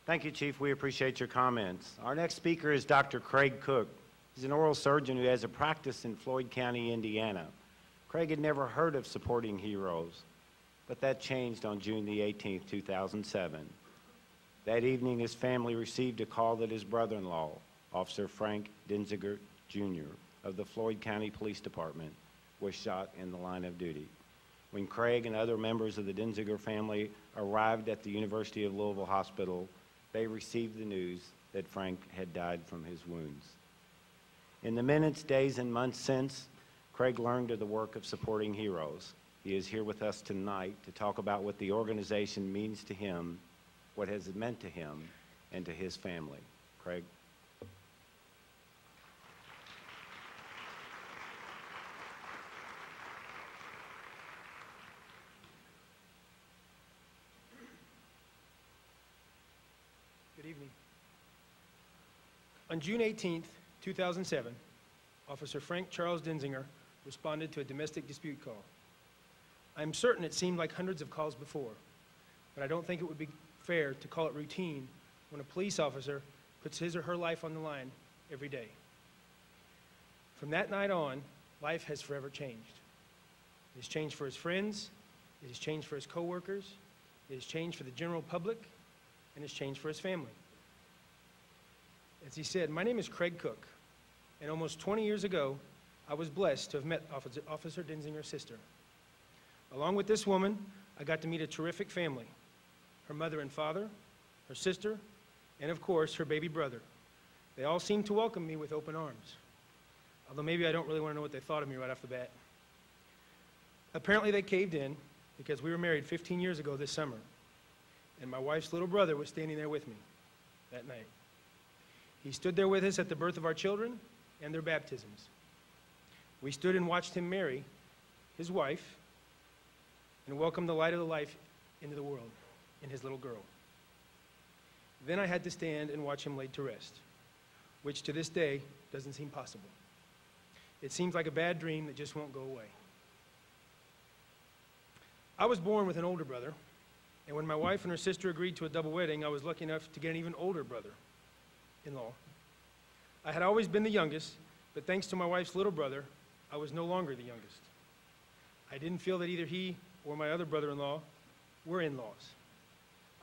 Thank you, Chief. We appreciate your comments. Our next speaker is Dr. Craig Cook. He's an oral surgeon who has a practice in Floyd County, Indiana. Craig had never heard of supporting heroes, but that changed on June the 18th, 2007. That evening, his family received a call that his brother-in-law, Officer Frank Denzinger, Jr. of the Floyd County Police Department, was shot in the line of duty. When Craig and other members of the Denzinger family arrived at the University of Louisville Hospital, they received the news that Frank had died from his wounds. In the minutes, days, and months since, Craig learned of the work of supporting heroes. He is here with us tonight to talk about what the organization means to him, what has it meant to him, and to his family. Craig. Good evening. On June 18th, 2007, Officer Frank Charles Denzinger responded to a domestic dispute call. I'm certain it seemed like hundreds of calls before, but I don't think it would be fair to call it routine when a police officer puts his or her life on the line every day. From that night on, life has forever changed. It has changed for his friends, it has changed for his coworkers, it has changed for the general public, and it's changed for his family. As he said, my name is Craig Cook, and almost 20 years ago, I was blessed to have met Officer Denzinger's sister. Along with this woman, I got to meet a terrific family, her mother and father, her sister, and of course, her baby brother. They all seemed to welcome me with open arms, although maybe I don't really want to know what they thought of me right off the bat. Apparently they caved in because we were married 15 years ago this summer, and my wife's little brother was standing there with me that night. He stood there with us at the birth of our children and their baptisms. We stood and watched him marry his wife and welcome the light of the life into the world in his little girl. Then I had to stand and watch him laid to rest, which to this day doesn't seem possible. It seems like a bad dream that just won't go away. I was born with an older brother, and when my wife and her sister agreed to a double wedding, I was lucky enough to get an even older brother-in-law. I had always been the youngest, but thanks to my wife's little brother, I was no longer the youngest. I didn't feel that either he or my other brother-in-law were in-laws.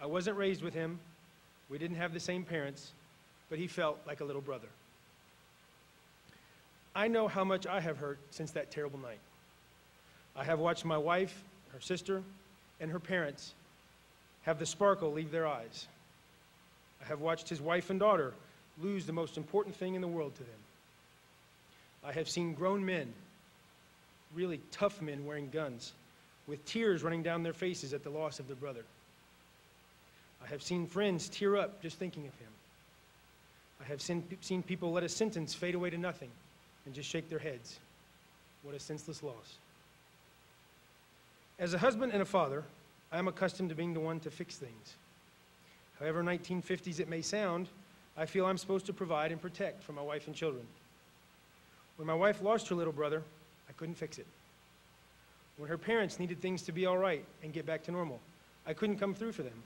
I wasn't raised with him, we didn't have the same parents, but he felt like a little brother. I know how much I have hurt since that terrible night. I have watched my wife, her sister, and her parents have the sparkle leave their eyes. I have watched his wife and daughter lose the most important thing in the world to them. I have seen grown men, really tough men wearing guns, with tears running down their faces at the loss of their brother. I have seen friends tear up just thinking of him. I have seen people let a sentence fade away to nothing and just shake their heads. What a senseless loss. As a husband and a father, I am accustomed to being the one to fix things. However 1950s it may sound, I feel I'm supposed to provide and protect for my wife and children. When my wife lost her little brother, I couldn't fix it. When her parents needed things to be all right and get back to normal, I couldn't come through for them.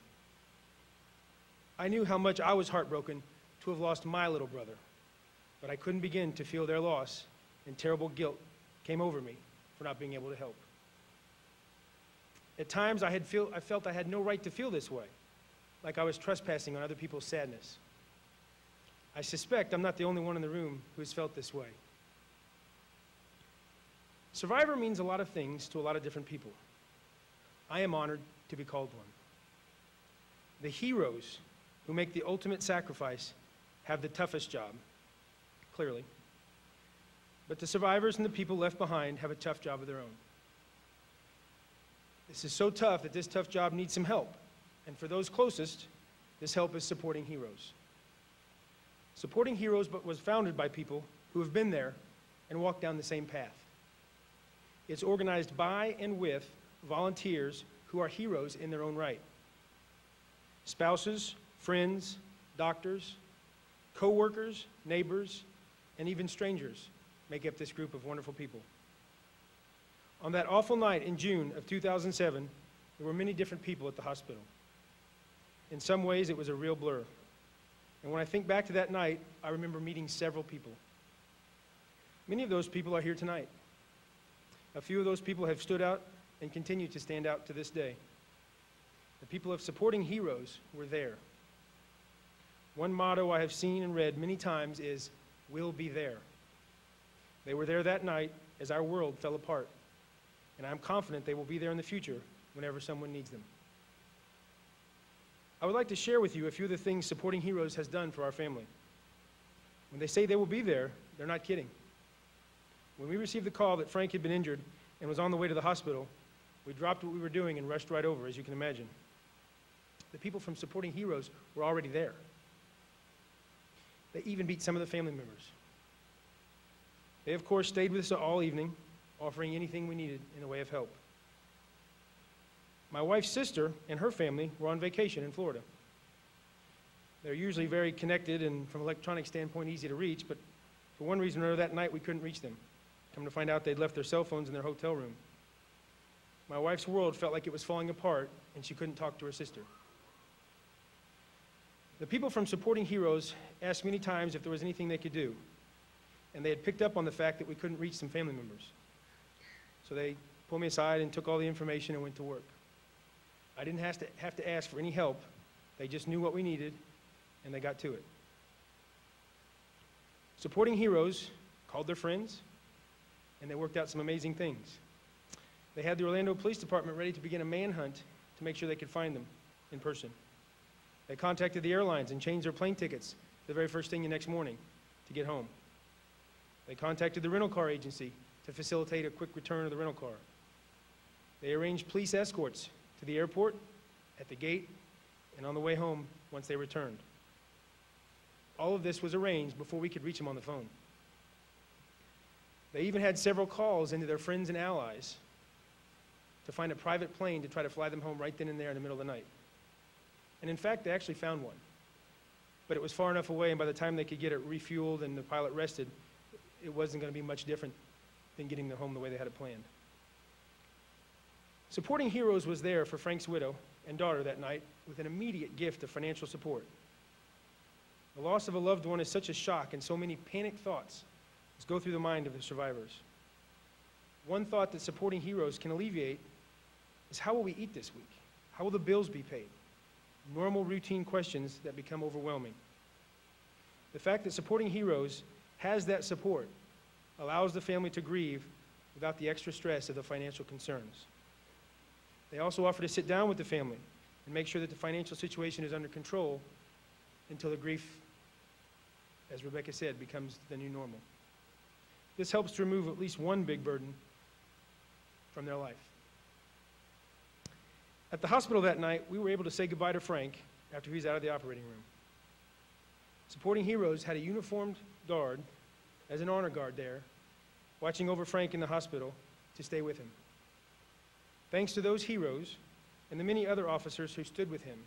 I knew how much I was heartbroken to have lost my little brother, but I couldn't begin to feel their loss, and terrible guilt came over me for not being able to help. At times, I felt I had no right to feel this way, like I was trespassing on other people's sadness. I suspect I'm not the only one in the room who has felt this way. Survivor means a lot of things to a lot of different people. I am honored to be called one. The heroes who make the ultimate sacrifice have the toughest job, clearly. But the survivors and the people left behind have a tough job of their own. This is so tough that this tough job needs some help. And for those closest, this help is supporting heroes. Supporting heroes was founded by people who have been there and walked down the same path. It's organized by and with volunteers who are heroes in their own right. Spouses, friends, doctors, co-workers, neighbors, and even strangers make up this group of wonderful people. On that awful night in June of 2007, there were many different people at the hospital. In some ways, it was a real blur. And when I think back to that night, I remember meeting several people. Many of those people are here tonight. A few of those people have stood out and continue to stand out to this day. The people of Supporting Heroes were there. One motto I have seen and read many times is, "We'll be there." They were there that night as our world fell apart, and I'm confident they will be there in the future whenever someone needs them. I would like to share with you a few of the things Supporting Heroes has done for our family. When they say they will be there, they're not kidding. When we received the call that Frank had been injured and was on the way to the hospital, we dropped what we were doing and rushed right over, as you can imagine. The people from Supporting Heroes were already there. They even beat some of the family members. They, of course, stayed with us all evening, offering anything we needed in the way of help. My wife's sister and her family were on vacation in Florida. They're usually very connected and, from an electronic standpoint, easy to reach, but for one reason or another, that night we couldn't reach them. Come to find out, they'd left their cell phones in their hotel room. My wife's world felt like it was falling apart, and she couldn't talk to her sister. The people from Supporting Heroes asked many times if there was anything they could do, and they had picked up on the fact that we couldn't reach some family members. So they pulled me aside and took all the information and went to work. I didn't have to ask for any help. They just knew what we needed, and they got to it. Supporting Heroes called their friends, and they worked out some amazing things. They had the Orlando Police Department ready to begin a manhunt to make sure they could find them in person. They contacted the airlines and changed their plane tickets the very first thing the next morning to get home. They contacted the rental car agency to facilitate a quick return of the rental car. They arranged police escorts to the airport, at the gate, and on the way home once they returned. All of this was arranged before we could reach them on the phone. They even had several calls into their friends and allies to find a private plane to try to fly them home right then and there in the middle of the night. And in fact, they actually found one. But it was far enough away, and by the time they could get it refueled and the pilot rested, it wasn't going to be much different than getting them home the way they had it planned. Supporting Heroes was there for Frank's widow and daughter that night with an immediate gift of financial support. The loss of a loved one is such a shock, and so many panicked thoughts go through the mind of the survivors. One thought that Supporting Heroes can alleviate is, how will we eat this week? How will the bills be paid? Normal routine questions that become overwhelming. The fact that Supporting Heroes has that support allows the family to grieve without the extra stress of the financial concerns. They also offer to sit down with the family and make sure that the financial situation is under control until the grief, as Rebecca said, becomes the new normal. This helps to remove at least one big burden from their life. At the hospital that night, we were able to say goodbye to Frank after he was out of the operating room. Supporting Heroes had a uniformed guard as an honor guard there, watching over Frank in the hospital to stay with him. Thanks to those heroes and the many other officers who stood with him,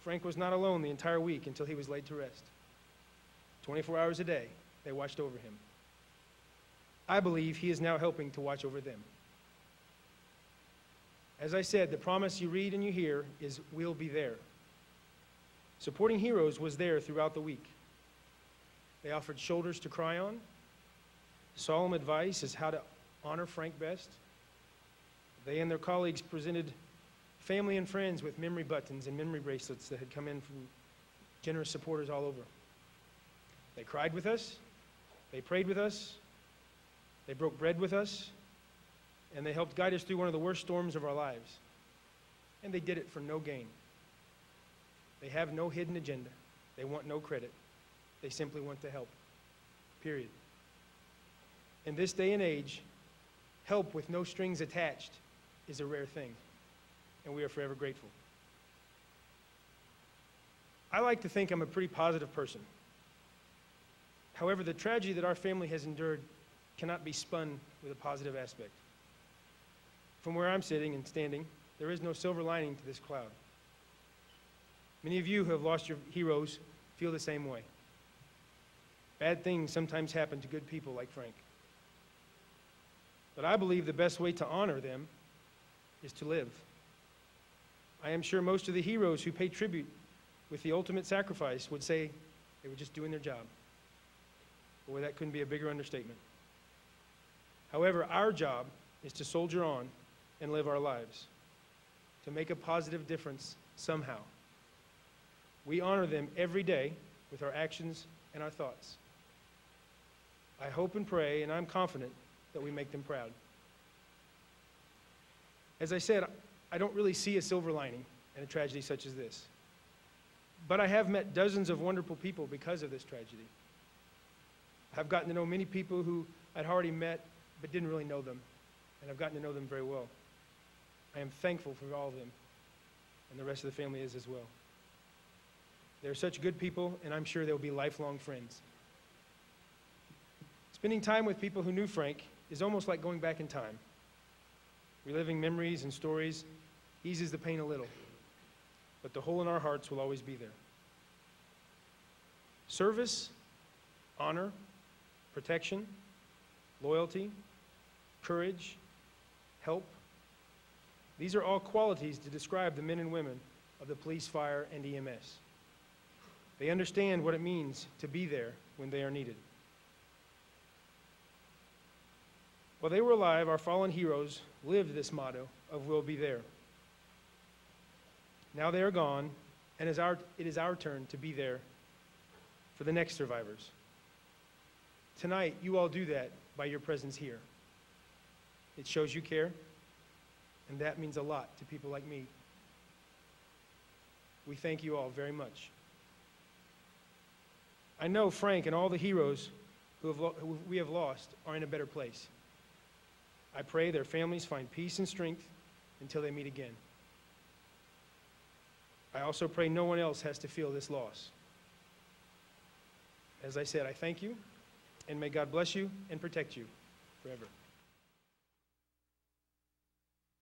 Frank was not alone the entire week until he was laid to rest. 24 hours a day, they watched over him. I believe he is now helping to watch over them. As I said, the promise you read and you hear is, "We'll be there." Supporting Heroes was there throughout the week. They offered shoulders to cry on, solemn advice as how to honor Frank best. They and their colleagues presented family and friends with memory buttons and memory bracelets that had come in from generous supporters all over. They cried with us, they prayed with us, they broke bread with us, and they helped guide us through one of the worst storms of our lives. And they did it for no gain. They have no hidden agenda. They want no credit. They simply want to help, period. In this day and age, help with no strings attached is a rare thing, and we are forever grateful. I like to think I'm a pretty positive person. However, the tragedy that our family has endured cannot be spun with a positive aspect. From where I'm sitting and standing, there is no silver lining to this cloud. Many of you who have lost your heroes feel the same way. Bad things sometimes happen to good people like Frank. But I believe the best way to honor them is to live. I am sure most of the heroes who pay tribute with the ultimate sacrifice would say they were just doing their job. Boy, that couldn't be a bigger understatement. However, our job is to soldier on and live our lives, to make a positive difference somehow. We honor them every day with our actions and our thoughts. I hope and pray, and I'm confident that we make them proud. As I said, I don't really see a silver lining in a tragedy such as this. But I have met dozens of wonderful people because of this tragedy. I've gotten to know many people who I'd already met but didn't really know them, and I've gotten to know them very well. I am thankful for all of them, and the rest of the family is as well. They're such good people, and I'm sure they'll be lifelong friends. Spending time with people who knew Frank is almost like going back in time. Reliving memories and stories eases the pain a little, but the hole in our hearts will always be there. Service, honor, protection, loyalty, courage, help. These are all qualities to describe the men and women of the police, fire, and EMS. They understand what it means to be there when they are needed. While they were alive, our fallen heroes lived this motto of "we'll be there." Now they are gone, and it is our turn to be there for the next survivors. Tonight, you all do that by your presence here. It shows you care, and that means a lot to people like me. We thank you all very much. I know Frank and all the heroes who we have lost are in a better place. I pray their families find peace and strength until they meet again. I also pray no one else has to feel this loss. As I said, I thank you, and may God bless you and protect you forever.